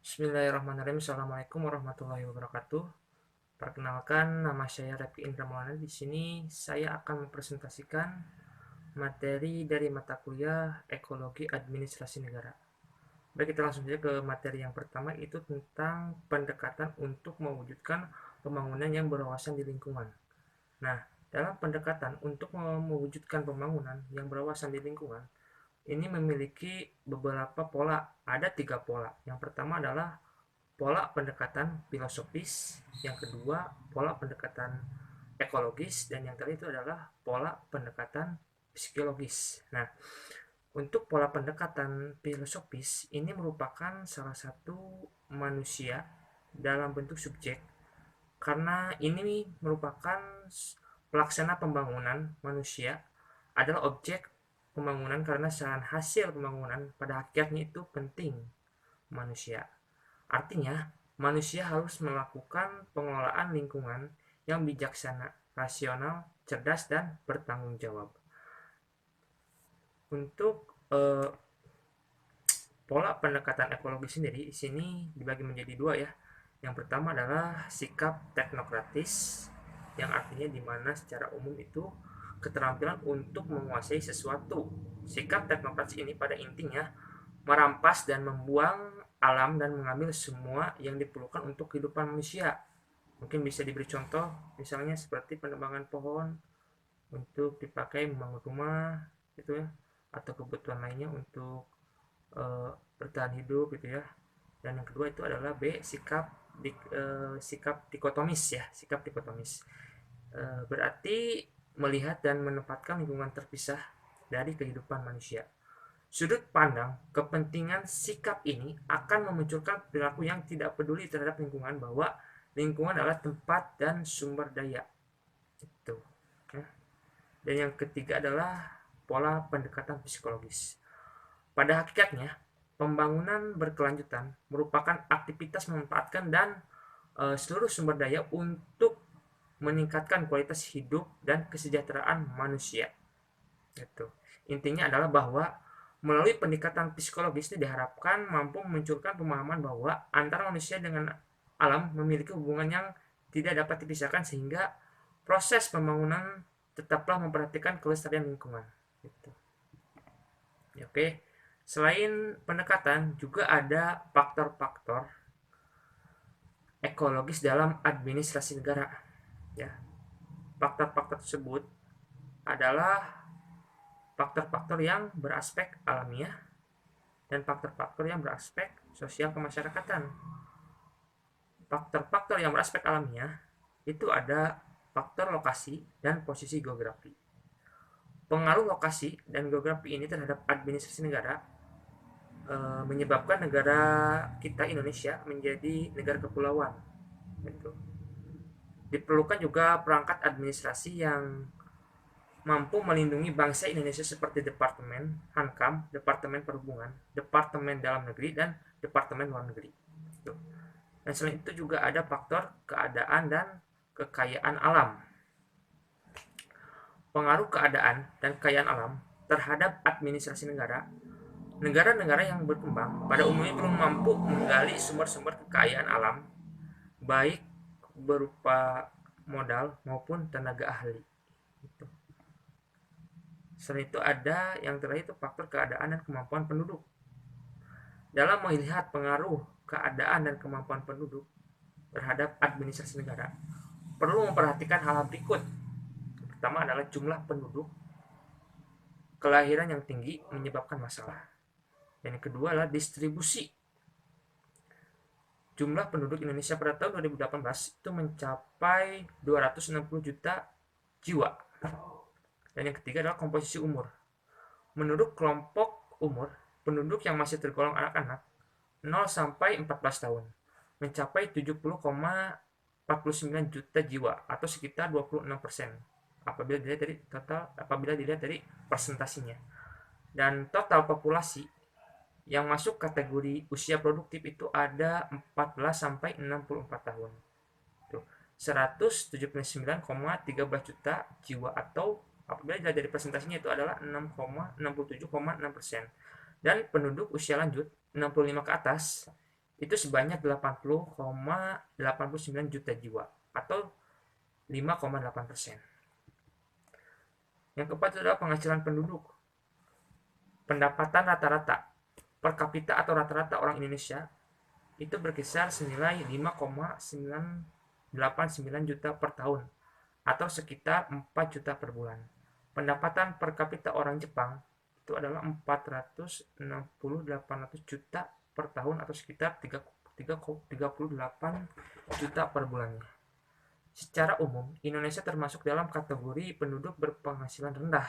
Bismillahirrahmanirrahim. Assalamualaikum warahmatullahi wabarakatuh. Perkenalkan, nama saya Repi Indra Maulana. Di sini saya akan mempresentasikan materi dari mata kuliah Ekologi Administrasi Negara. Baik, kita langsung saja ke materi yang pertama, itu tentang pendekatan untuk mewujudkan pembangunan yang berwawasan di lingkungan. Nah, dalam pendekatan untuk mewujudkan pembangunan yang berwawasan di lingkungan, ini memiliki beberapa pola. Ada 3 pola. Yang pertama adalah pola pendekatan filosofis, yang kedua pola pendekatan ekologis, dan yang terakhir itu adalah pola pendekatan psikologis. Nah, untuk pola pendekatan filosofis ini merupakan salah satu manusia dalam bentuk subjek, karena ini merupakan pelaksana pembangunan. Manusia adalah objek pembangunan karena hasil pembangunan pada hakikatnya itu penting manusia. Artinya, manusia harus melakukan pengelolaan lingkungan yang bijaksana, rasional, cerdas, dan bertanggung jawab. Untuk pola pendekatan ekologi sendiri di sini dibagi menjadi 2 ya. Yang pertama adalah sikap teknokratis, yang artinya di mana secara umum itu keterampilan untuk menguasai sesuatu. Sikap teknokratis ini pada intinya merampas dan membuang alam dan mengambil semua yang diperlukan untuk kehidupan manusia. Mungkin bisa diberi contoh, misalnya seperti penebangan pohon untuk dipakai membangun rumah, gitu ya, atau kebutuhan lainnya untuk bertahan hidup, gitu ya. Dan yang kedua itu adalah B, sikap dikotomis ya, sikap dikotomis. Berarti melihat dan menempatkan lingkungan terpisah dari kehidupan manusia. Sudut pandang kepentingan sikap ini akan memunculkan perilaku yang tidak peduli terhadap lingkungan, bahwa lingkungan adalah tempat dan sumber daya. Itu. Ya. Dan yang ketiga adalah pola pendekatan psikologis. Pada hakikatnya, pembangunan berkelanjutan merupakan aktivitas memanfaatkan dan seluruh sumber daya untuk meningkatkan kualitas hidup dan kesejahteraan manusia. Itu. Intinya adalah bahwa melalui pendekatan psikologis ini diharapkan mampu memunculkan pemahaman bahwa antara manusia dengan alam memiliki hubungan yang tidak dapat dipisahkan, sehingga proses pembangunan tetaplah memperhatikan kelestarian lingkungan. Gitu. Ya, oke. Selain pendekatan, juga ada faktor-faktor ekologis dalam administrasi negara. Ya, faktor-faktor tersebut adalah faktor-faktor yang beraspek alamiah dan faktor-faktor yang beraspek sosial kemasyarakatan. Faktor-faktor yang beraspek alamiah itu ada faktor lokasi dan posisi geografi. Pengaruh lokasi dan geografi ini terhadap administrasi negara menyebabkan negara kita Indonesia menjadi negara kepulauan. Gitu. Diperlukan juga perangkat administrasi yang mampu melindungi bangsa Indonesia seperti Departemen Hankam, Departemen Perhubungan, Departemen Dalam Negeri, dan Departemen Luar Negeri. Dan selain itu juga ada faktor keadaan dan kekayaan alam. Pengaruh keadaan dan kekayaan alam terhadap administrasi negara. Negara-negara yang berkembang pada umumnya belum mampu menggali sumber-sumber kekayaan alam, baik berupa modal maupun tenaga ahli. Selain itu ada yang terakhir itu faktor keadaan dan kemampuan penduduk. Dalam melihat pengaruh keadaan dan kemampuan penduduk terhadap administrasi negara, perlu memperhatikan hal-hal berikut. Pertama adalah jumlah penduduk. Kelahiran yang tinggi menyebabkan masalah. Dan yang kedua adalah distribusi. Jumlah penduduk Indonesia pada tahun 2018 itu mencapai 260 juta jiwa. Dan yang ketiga adalah komposisi umur. Menurut kelompok umur, penduduk yang masih tergolong anak-anak 0 sampai 14 tahun mencapai 70,49 juta jiwa atau sekitar 26% apabila dilihat dari persentasinya. Dan total populasi yang masuk kategori usia produktif itu ada 14 sampai 64 tahun. Tuh, 179,13 juta jiwa atau apabila dilihat dari presentasinya itu adalah 67,6%. Dan penduduk usia lanjut 65 ke atas itu sebanyak 80,89 juta jiwa atau 5,8%. Yang keempat adalah penghasilan penduduk. Pendapatan rata-rata per kapita atau rata-rata orang Indonesia itu berkisar senilai 5,989 juta per tahun atau sekitar 4 juta per bulan. Pendapatan per kapita orang Jepang itu adalah 460.800 juta per tahun atau sekitar 38 juta per bulannya. Secara umum, Indonesia termasuk dalam kategori penduduk berpenghasilan rendah.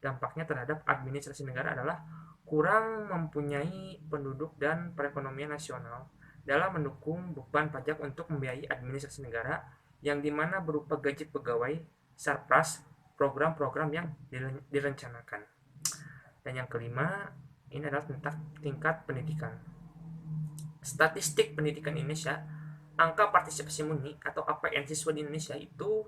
Dampaknya terhadap administrasi negara adalah kurang mempunyai penduduk dan perekonomian nasional dalam mendukung beban pajak untuk membiayai administrasi negara yang dimana berupa gaji pegawai, sarpras, program-program yang direncanakan. Dan yang kelima, ini adalah tentang tingkat pendidikan. Statistik pendidikan Indonesia, angka partisipasi murni atau APN siswa di Indonesia itu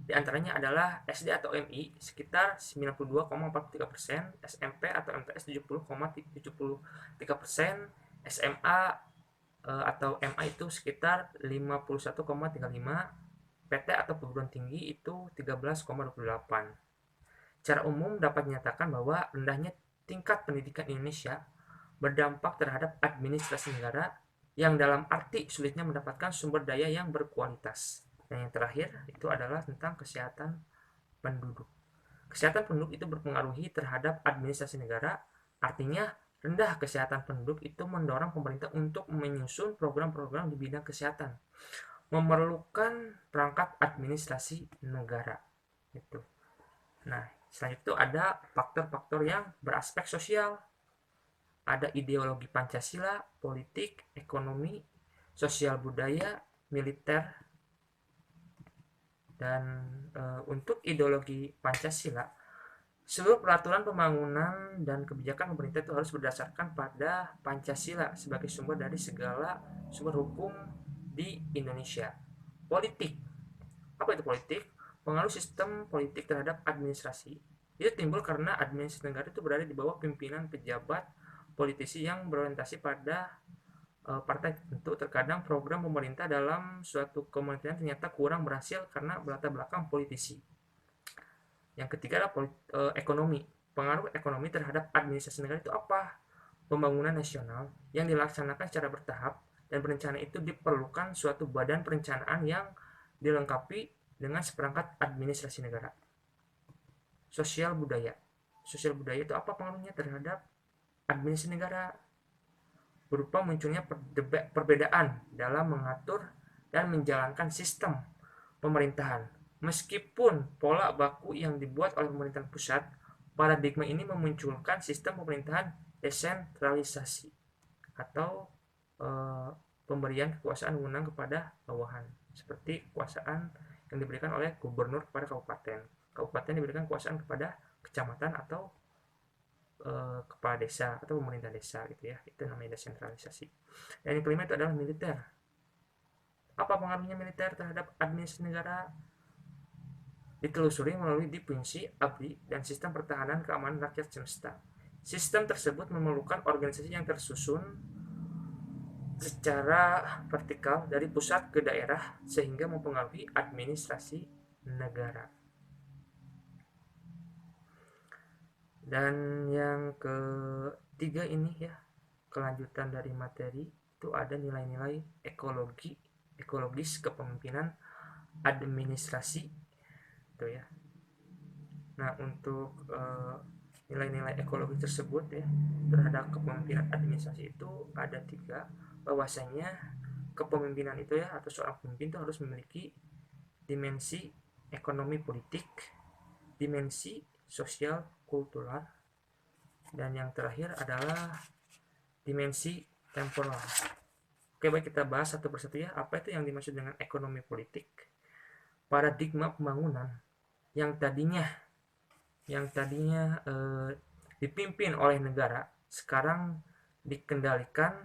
diantaranya adalah SD atau MI sekitar 92,43%, SMP atau MTS 70,73%, SMA atau MA itu sekitar 51,35%, PT atau perguruan tinggi itu 13,28%. Secara umum dapat dinyatakan bahwa rendahnya tingkat pendidikan Indonesia berdampak terhadap administrasi negara yang dalam arti sulitnya mendapatkan sumber daya yang berkualitas. Dan yang terakhir itu adalah tentang kesehatan penduduk. Kesehatan penduduk itu berpengaruhi terhadap administrasi negara, artinya rendah kesehatan penduduk itu mendorong pemerintah untuk menyusun program-program di bidang kesehatan, memerlukan perangkat administrasi negara. Itu. Nah, selanjutnya itu ada faktor-faktor yang beraspek sosial. Ada ideologi Pancasila, politik, ekonomi, sosial budaya, militer. Dan untuk ideologi Pancasila, seluruh peraturan pembangunan dan kebijakan pemerintah itu harus berdasarkan pada Pancasila sebagai sumber dari segala sumber hukum di Indonesia. Politik, apa itu politik? Pengaruh sistem politik terhadap administrasi itu timbul karena administrasi negara itu berada di bawah pimpinan pejabat politisi yang berorientasi pada partai tertentu. Terkadang program pemerintah dalam suatu kementerian ternyata kurang berhasil karena berlatar belakang politisi. Yang ketiga adalah ekonomi. Pengaruh ekonomi terhadap administrasi negara itu apa? Pembangunan nasional yang dilaksanakan secara bertahap dan berencana itu diperlukan suatu badan perencanaan yang dilengkapi dengan seperangkat administrasi negara. Sosial budaya. Sosial budaya itu apa pengaruhnya terhadap administrasi negara? Berupa munculnya perbedaan dalam mengatur dan menjalankan sistem pemerintahan. Meskipun pola baku yang dibuat oleh pemerintahan pusat, paradigma ini memunculkan sistem pemerintahan desentralisasi atau pemberian kekuasaan wewenang kepada bawahan, seperti kekuasaan yang diberikan oleh gubernur kepada kabupaten. Kabupaten diberikan kekuasaan kepada kecamatan atau kepala desa atau pemerintah desa gitu ya. Itu namanya desentralisasi. Dan yang kelima itu adalah militer. Apa pengaruhnya militer terhadap administrasi negara? Ditelusuri melalui definisi ABRI dan sistem pertahanan keamanan rakyat semesta. Sistem tersebut memerlukan organisasi yang tersusun secara vertikal dari pusat ke daerah sehingga mempengaruhi administrasi negara. Dan yang ketiga ini ya, kelanjutan dari materi itu ada nilai-nilai ekologis kepemimpinan administrasi itu ya. Nah, untuk nilai-nilai ekologis tersebut ya terhadap kepemimpinan administrasi itu ada 3, bahwasanya kepemimpinan itu ya atau seorang pemimpin itu harus memiliki dimensi ekonomi politik, dimensi sosial kultural, dan yang terakhir adalah dimensi temporal. Oke, baik, kita bahas satu persatu ya. Apa itu yang dimaksud dengan ekonomi politik? Paradigma pembangunan yang tadinya dipimpin oleh negara sekarang dikendalikan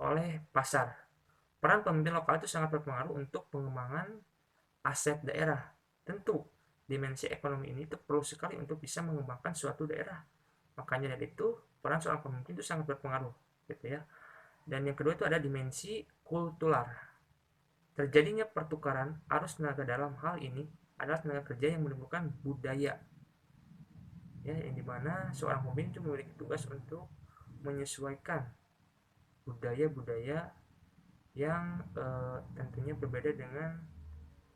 oleh pasar. Peran pemimpin lokal itu sangat berpengaruh untuk pengembangan aset daerah. Tentu dimensi ekonomi ini itu perlu sekali untuk bisa mengembangkan suatu daerah. Makanya dari itu peran seorang pemimpin itu sangat berpengaruh gitu ya. Dan yang kedua itu ada dimensi kultural. Terjadinya pertukaran arus tenaga dalam hal ini adalah tenaga kerja yang menimbulkan budaya, ya, yang dimana seorang pemimpin itu memiliki tugas untuk menyesuaikan budaya-budaya yang tentunya berbeda dengan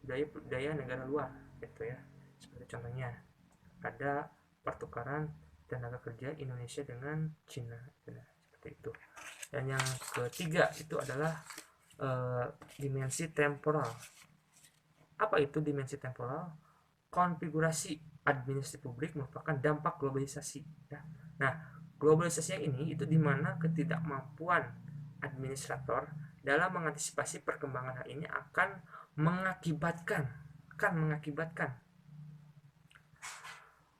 budaya-budaya negara luar, gitu ya. Seperti contohnya ada pertukaran tenaga kerja Indonesia dengan Cina, nah, seperti itu. Dan yang ketiga itu adalah dimensi temporal. Apa itu dimensi temporal? Konfigurasi administrasi publik merupakan dampak globalisasi, ya. Nah, globalisasi yang ini itu dimana ketidakmampuan administrator dalam mengantisipasi perkembangan hal ini akan mengakibatkan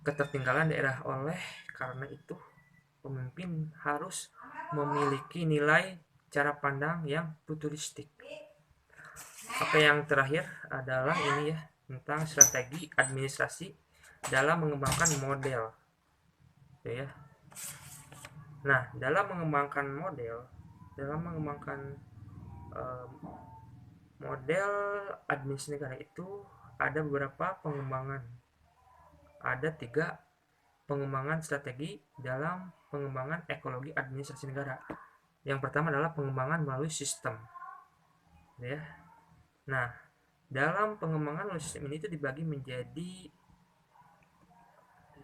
ketertinggalan daerah. Oleh karena itu, pemimpin harus memiliki nilai cara pandang yang futuristik. Oke, yang terakhir adalah ini ya, tentang strategi administrasi dalam mengembangkan model, ya. Nah, dalam mengembangkan model administrasi negara itu ada beberapa pengembangan. Ada 3 pengembangan strategi dalam pengembangan ekologi administrasi negara. Yang pertama adalah pengembangan melalui sistem, ya. Nah, dalam pengembangan melalui sistem ini itu dibagi menjadi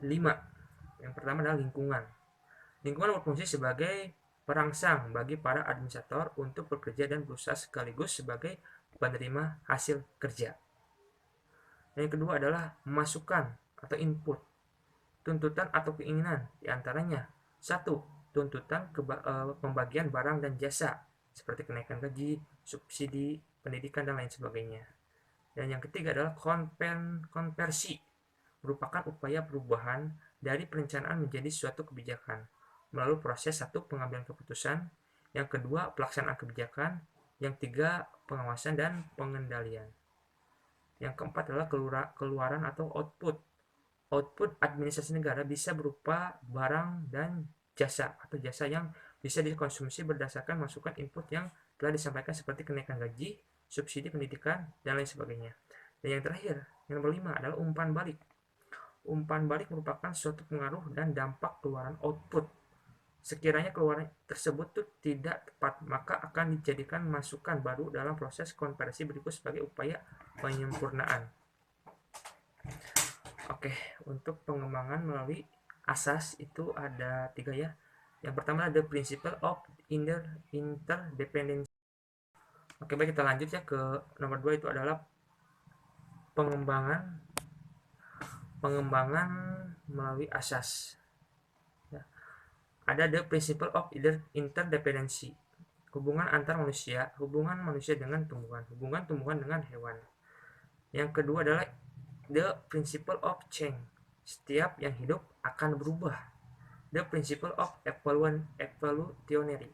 5. Yang pertama adalah lingkungan. Lingkungan berfungsi sebagai perangsang bagi para administrator untuk bekerja dan berusaha sekaligus sebagai penerima hasil kerja. Yang kedua adalah masukan atau input, tuntutan atau keinginan, diantaranya 1. Tuntutan pembagian barang dan jasa seperti kenaikan gaji, subsidi, pendidikan, dan lain sebagainya. Dan yang ketiga adalah konversi, merupakan upaya perubahan dari perencanaan menjadi suatu kebijakan melalui proses 1. Pengambilan keputusan, yang kedua pelaksanaan kebijakan, yang 3. Pengawasan dan pengendalian. Yang keempat adalah keluaran atau output. Output administrasi negara bisa berupa barang dan jasa atau jasa yang bisa dikonsumsi berdasarkan masukan input yang telah disampaikan seperti kenaikan gaji, subsidi pendidikan, dan lain sebagainya. Dan yang terakhir, yang nomor 5 adalah umpan balik. Umpan balik merupakan suatu pengaruh dan dampak keluaran output. Sekiranya keluaran tersebut tidak tepat, maka akan dijadikan masukan baru dalam proses konversi berikut sebagai upaya penyempurnaan. Oke, untuk pengembangan melalui asas itu ada 3 ya. Yang pertama ada principle of interdependence. Oke, baik, kita lanjut ya ke nomor 2, itu adalah pengembangan melalui asas. Ya. Ada the principle of interdependency. Hubungan antar manusia, hubungan manusia dengan tumbuhan, hubungan tumbuhan dengan hewan. Yang kedua adalah the principle of change. Setiap yang hidup akan berubah. The principle of evolutionary.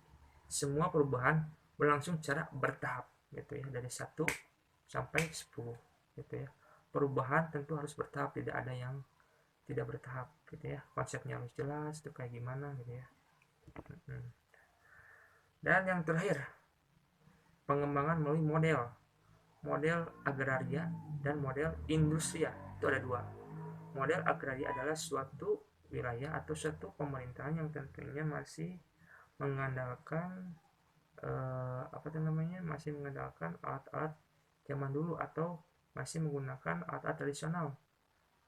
Semua perubahan berlangsung secara bertahap, gitu ya, dari 1 sampai 10, gitu ya. Perubahan tentu harus bertahap, tidak ada yang tidak bertahap, gitu ya. Konsepnya harus jelas, itu kayak gimana, gitu ya. Dan yang terakhir, pengembangan melalui model agraria dan model industria. Itu ada 2. Model agraria adalah suatu wilayah atau suatu pemerintahan yang tentunya masih mengandalkan masih mengandalkan alat-alat zaman dulu atau masih menggunakan alat-alat tradisional,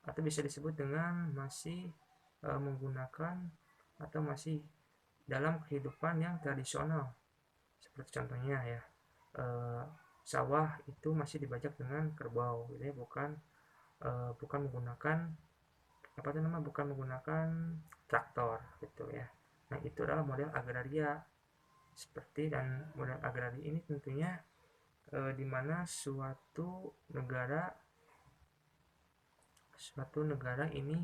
atau bisa disebut dengan masih menggunakan atau masih dalam kehidupan yang tradisional. Seperti contohnya ya, sawah itu masih dibajak dengan kerbau, gitu ya, bukan menggunakan traktor, gitu ya. Nah, itu adalah model agraria. Dan model agraria ini tentunya di mana suatu negara ini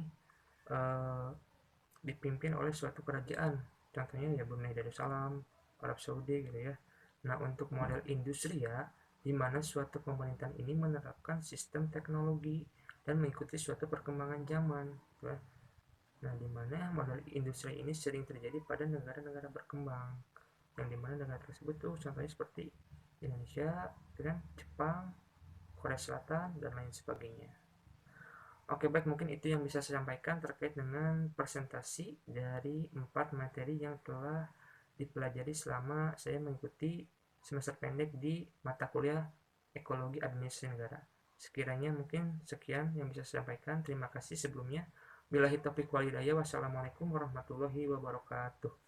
dipimpin oleh suatu kerajaan. Contohnya ya Brunei Darussalam, Arab Saudi, gitu ya. Nah, untuk model industri ya, di mana suatu pemerintahan ini menerapkan sistem teknologi dan mengikuti suatu perkembangan zaman, gitu ya. Nah, di mana model industri ini sering terjadi pada negara-negara berkembang. yang dimana negara tersebut tuh contohnya seperti Indonesia dengan Jepang, Korea Selatan, dan lain sebagainya. Oke, baik, mungkin itu yang bisa saya sampaikan terkait dengan presentasi dari 4 materi yang telah dipelajari selama saya mengikuti semester pendek di mata kuliah Ekologi Administrasi Negara. Sekiranya mungkin sekian yang bisa saya sampaikan. Terima kasih sebelumnya. Billahi taufiq wal hidayah. Wassalamualaikum warahmatullahi wabarakatuh.